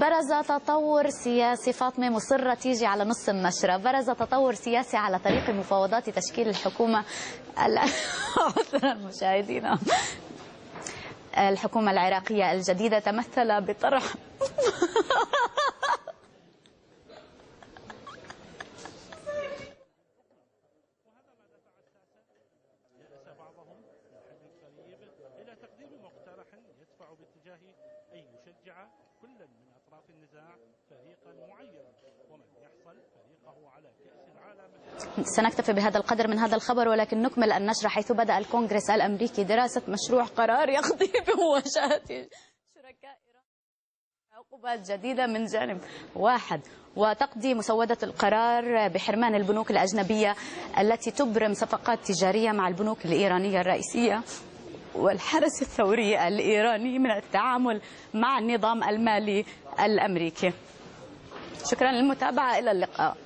برز تطور سياسي. فاطمة مصرة تيجي على نص النشرة. برز تطور سياسي على طريق مفاوضات تشكيل الحكومة المشاهدين الحكومة العراقية الجديدة تمثل بطرح إلى تقديم مقترح يدفع باتجاه أن يشجع كل من أطراف النزاع فريقا معينا، ومن يحصل فريقه على كأس العالم. سنكتفي بهذا القدر من هذا الخبر، ولكن نكمل النشرة. حيث بدأ الكونغرس الأمريكي دراسة مشروع قرار يقضي بمواجهة شركاء إيران عقوبات جديدة من جانب واحد، وتقضي مسودة القرار بحرمان البنوك الأجنبية التي تبرم صفقات تجارية مع البنوك الإيرانية الرئيسية والحرس الثوري الإيراني من التعامل مع النظام المالي الأمريكي. شكرا للمتابعة، إلى اللقاء.